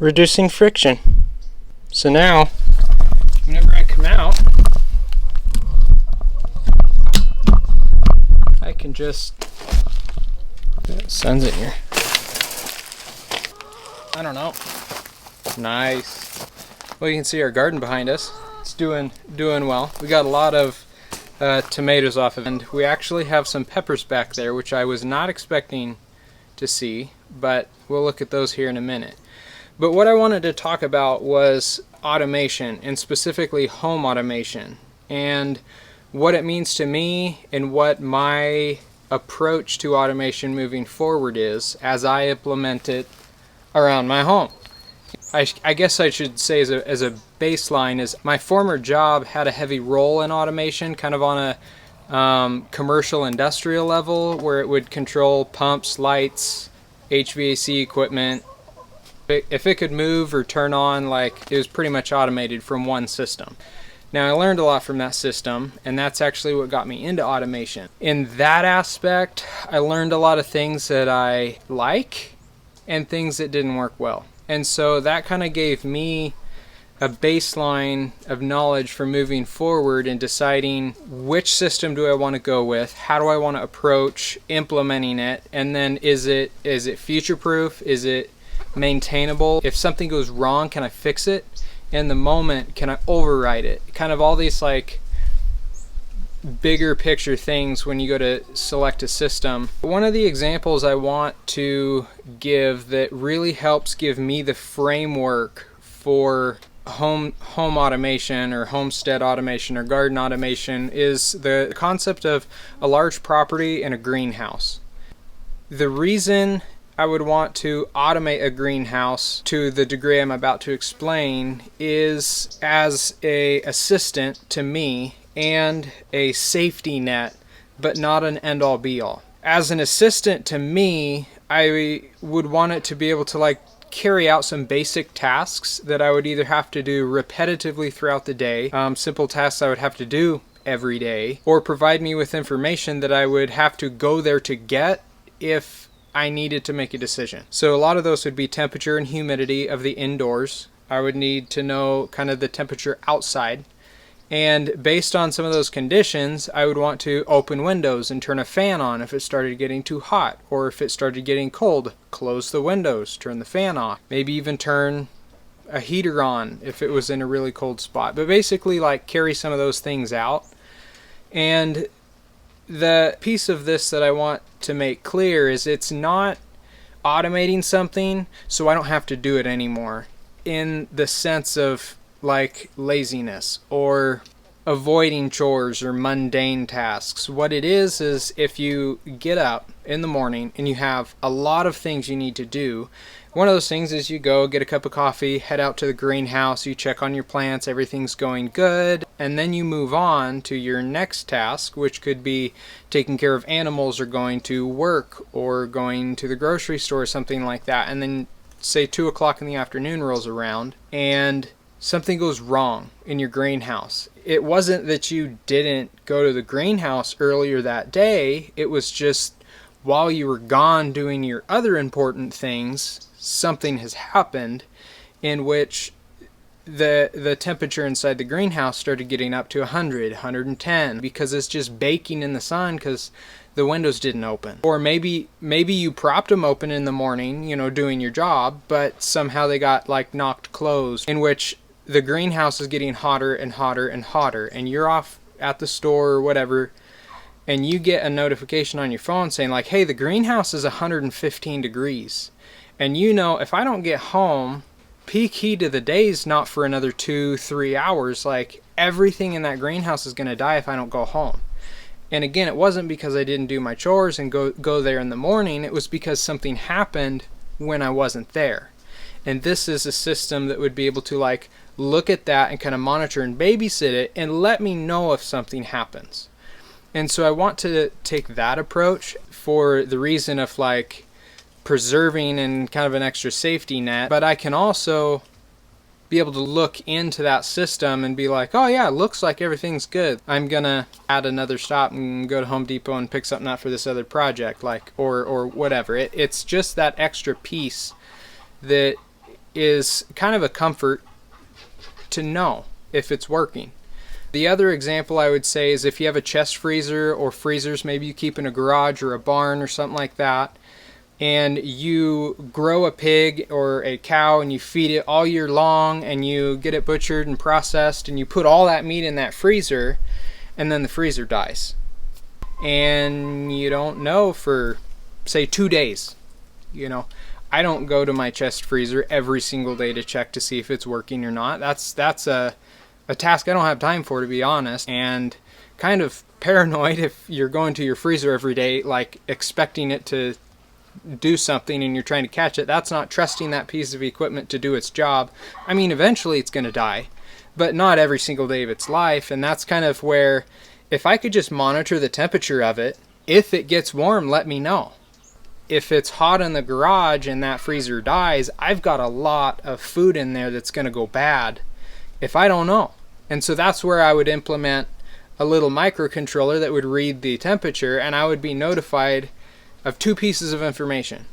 reducing friction. So now, whenever I come out, I can just, sun's in here. I don't know. Nice. Well, you can see our garden behind us. It's doing well. We got a lot of tomatoes off of it. And we actually have some peppers back there, which I was not expecting to see, but we'll look at those here in a minute. But what I wanted to talk about was automation, and specifically home automation, and what it means to me and what my approach to automation moving forward is as I implement it around my home. I guess I should say as a baseline is my former job had a heavy role in automation, kind of on a commercial industrial level, where it would control pumps, lights, HVAC equipment. If it could move or turn on, like, it was pretty much automated from one system. Now, I learned a lot from that system, and that's actually what got me into automation. In that aspect, I learned a lot of things that I like and things that didn't work well. And so that kind of gave me a baseline of knowledge for moving forward and deciding which system do I want to go with, how do I want to approach implementing it, and then is it future-proof, is it maintainable? If something goes wrong, can I fix it in the moment? Can I override it? Kind of all these like bigger picture things when you go to select a system. One of the examples I want to give that really helps give me the framework for home automation or homestead automation or garden automation is the concept of a large property and a greenhouse. The reason I would want to automate a greenhouse to the degree I'm about to explain is as an assistant to me and a safety net, but not an end-all be-all. As an assistant to me, I would want it to be able to like carry out some basic tasks that I would either have to do repetitively throughout the day, simple tasks I would have to do every day, or provide me with information that I would have to go there to get if I needed to make a decision. So a lot of those would be temperature and humidity of the indoors. I would need to know kind of the temperature outside. And based on some of those conditions, I would want to open windows and turn a fan on if it started getting too hot, or if it started getting cold, close the windows, turn the fan off, maybe even turn a heater on if it was in a really cold spot. But basically like carry some of those things out. And the piece of this that I want to make clear is it's not automating something so I don't have to do it anymore in the sense of like laziness or avoiding chores or mundane tasks. What it is if you get up in the morning and you have a lot of things you need to do, one of those things is you go get a cup of coffee, head out to the greenhouse, you check on your plants, everything's going good, and then you move on to your next task, which could be taking care of animals or going to work or going to the grocery store or something like that. And then say 2 o'clock in the afternoon rolls around and something goes wrong in your greenhouse. It wasn't that you didn't go to the greenhouse earlier that day, it was just while you were gone doing your other important things, something has happened in which the temperature inside the greenhouse started getting up to 100, 110 because it's just baking in the sun because the windows didn't open. Or maybe you propped them open in the morning, you know, doing your job, but somehow they got like knocked closed, in which the greenhouse is getting hotter and hotter and hotter, and you're off at the store or whatever, and you get a notification on your phone saying like, hey, the greenhouse is 115 degrees. And you know, if I don't get home, peak heat of the day is not for another 2-3 hours. Like, everything in that greenhouse is going to die if I don't go home. And again, it wasn't because I didn't do my chores and go there in the morning. It was because something happened when I wasn't there. And this is a system that would be able to like look at that and kind of monitor and babysit it and let me know if something happens. And so I want to take that approach for the reason of like preserving and kind of an extra safety net, but I can also be able to look into that system and be like, oh yeah, it looks like everything's good. I'm gonna add another stop and go to Home Depot and pick something up for this other project, like, or whatever. It's just that extra piece that is kind of a comfort to know if it's working. The other example I would say is if you have a chest freezer or freezers, maybe you keep in a garage or a barn or something like that, and you grow a pig or a cow and you feed it all year long and you get it butchered and processed and you put all that meat in that freezer, and then the freezer dies. And you don't know for, say, 2 days. You know, I don't go to my chest freezer every single day to check to see if it's working or not. That's a task I don't have time for, to be honest, and kind of paranoid if you're going to your freezer every day, like expecting it to do something and you're trying to catch it. That's not trusting that piece of equipment to do its job. I mean, eventually it's going to die, but not every single day of its life. And that's kind of where, if I could just monitor the temperature of it, if it gets warm, let me know. If it's hot in the garage and that freezer dies, I've got a lot of food in there that's going to go bad if I don't know. And so that's where I would implement a little microcontroller that would read the temperature, and I would be notified of 2 pieces of information.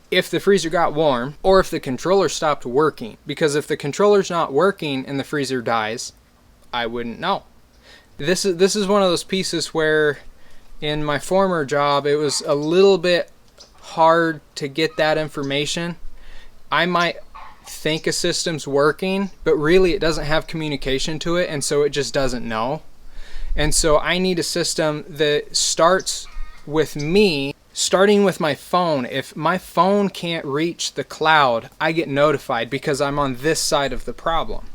If the freezer got warm, or if the controller stopped working. Because if the controller's not working and the freezer dies, I wouldn't know. This is one of those pieces where in my former job it was a little bit hard to get that information. I might think a system's working, but really it doesn't have communication to it, and so it just doesn't know. And so I need a system that starts with me, starting with my phone. If my phone can't reach the cloud, I get notified because I'm on this side of the problem.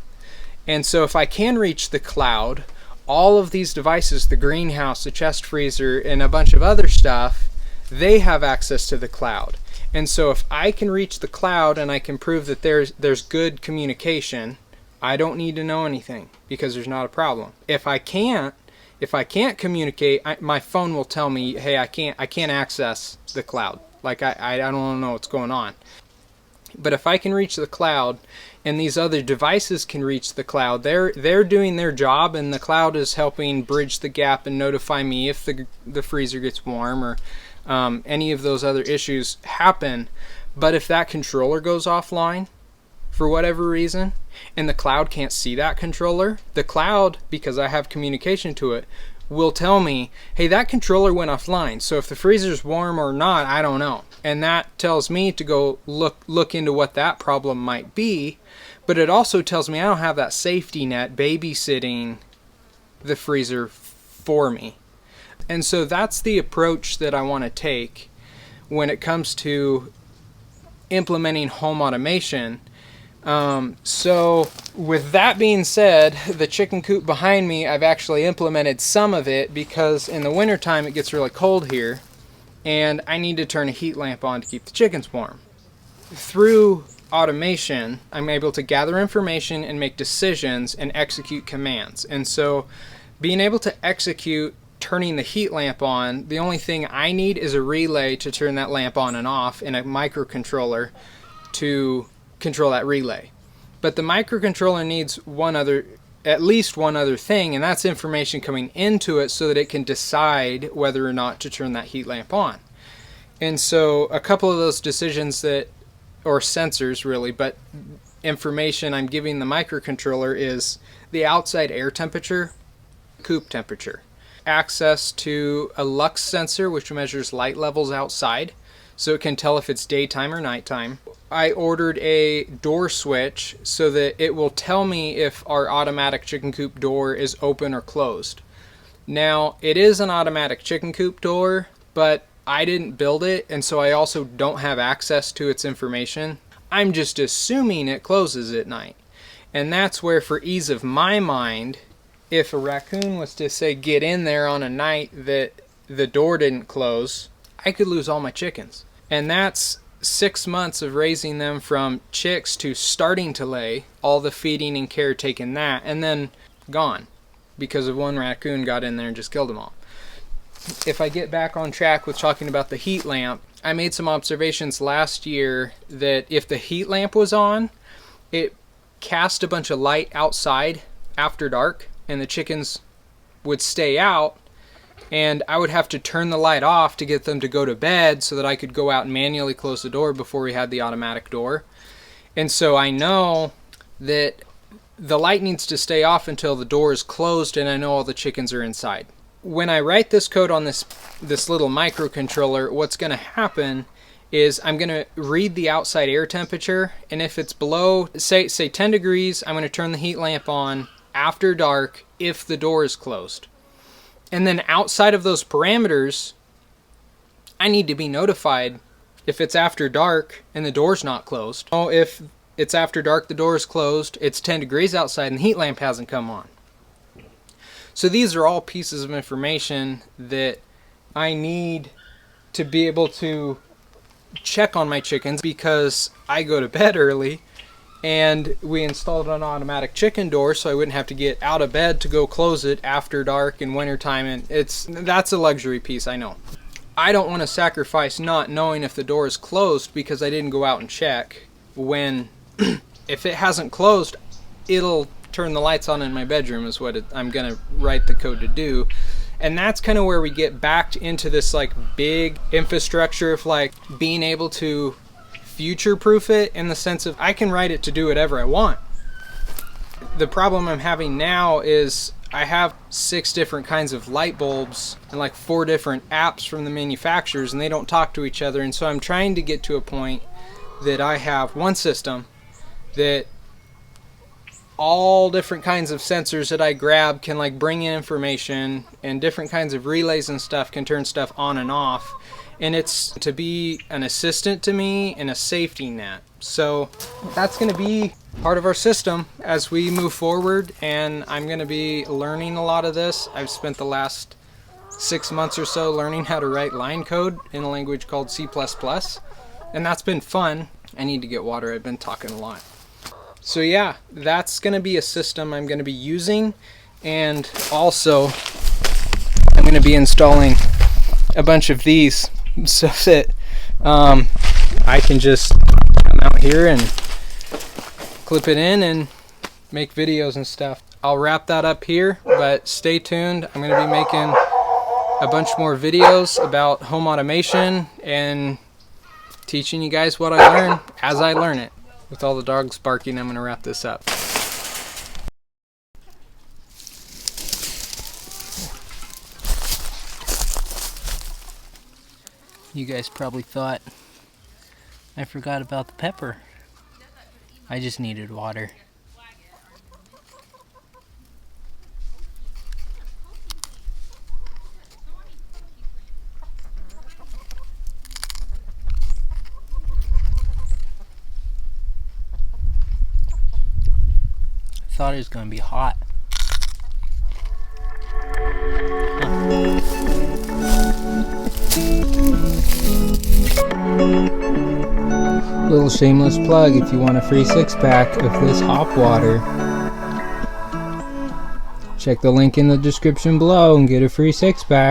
And so if I can reach the cloud, all of these devices, the greenhouse, the chest freezer, and a bunch of other stuff, they have access to the cloud. And so if I can reach the cloud and I can prove that there's good communication, I don't need to know anything because there's not a problem. If I can't communicate, my phone will tell me, hey, I can't access the cloud. Like I don't know what's going on. But if I can reach the cloud and these other devices can reach the cloud, they're doing their job, and the cloud is helping bridge the gap and notify me if the freezer gets warm or any of those other issues happen. But if that controller goes offline for whatever reason and the cloud can't see that controller, the cloud, because I have communication to it, will tell me, hey, that controller went offline. So if the freezer's warm or not, I don't know. And that tells me to go look into what that problem might be. But it also tells me I don't have that safety net babysitting the freezer for me. And so that's the approach that I want to take when it comes to implementing home automation. So with that being said, the chicken coop behind me, I've actually implemented some of it because in the wintertime it gets really cold here and I need to turn a heat lamp on to keep the chickens warm. Through automation, I'm able to gather information and make decisions and execute commands. And so being able to execute turning the heat lamp on, the only thing I need is a relay to turn that lamp on and off and a microcontroller to control that relay. But the microcontroller needs at least one other thing, and that's information coming into it so that it can decide whether or not to turn that heat lamp on. And so a couple of those decisions or sensors really, but information I'm giving the microcontroller is the outside air temperature, coop temperature, access to a lux sensor which measures light levels outside so it can tell if it's daytime or nighttime. I ordered a door switch so that it will tell me if our automatic chicken coop door is open or closed. Now, it is an automatic chicken coop door, but I didn't build it, and so I also don't have access to its information. I'm just assuming it closes at night. And that's where, for ease of my mind, if a raccoon was to say get in there on a night that the door didn't close, I could lose all my chickens. And that's 6 months of raising them from chicks to starting to lay, all the feeding and care taken that, and then gone because of one raccoon got in there and just killed them all. If I get back on track with talking about the heat lamp, I made some observations last year that if the heat lamp was on, it cast a bunch of light outside after dark, and the chickens would stay out, and I would have to turn the light off to get them to go to bed so that I could go out and manually close the door before we had the automatic door. And so I know that the light needs to stay off until the door is closed and I know all the chickens are inside. When I write this code on this little microcontroller, what's going to happen is I'm going to read the outside air temperature, and if it's below, say 10 degrees, I'm going to turn the heat lamp on after dark if the door is closed. And then outside of those parameters, I need to be notified if it's after dark and the door's not closed. Oh, if it's after dark, the door is closed, it's 10 degrees outside and the heat lamp hasn't come on. So these are all pieces of information that I need to be able to check on my chickens, because I go to bed early and we installed an automatic chicken door so I wouldn't have to get out of bed to go close it after dark in wintertime, and that's a luxury piece, I know. I don't want to sacrifice not knowing if the door is closed because I didn't go out and check, when if it hasn't closed, it'll turn the lights on in my bedroom is what I'm gonna write the code to do. And that's kind of where we get back into this like big infrastructure of like being able to future-proof it, in the sense of I can write it to do whatever I want. The problem I'm having now is I have 6 different kinds of light bulbs and like 4 different apps from the manufacturers, and they don't talk to each other. And so I'm trying to get to a point that I have one system that all different kinds of sensors that I grab can like bring in information, and different kinds of relays and stuff can turn stuff on and off, and it's to be an assistant to me and a safety net. So that's going to be part of our system as we move forward, and I'm going to be learning a lot of this. I've spent the last 6 months or so learning how to write line code in a language called C++, and that's been fun. I need to get water, I've been talking a lot. So yeah, that's going to be a system I'm going to be using, and also I'm going to be installing a bunch of these so that I can just come out here and clip it in and make videos and stuff. I'll wrap that up here, but stay tuned. I'm going to be making a bunch more videos about home automation and teaching you guys what I learn as I learn it. With all the dogs barking, I'm going to wrap this up. You guys probably thought I forgot about the pepper. I just needed water. Thought it was going to be hot. Little shameless plug, if you want a free 6-pack of this hop water, check the link in the description below and get a free 6-pack.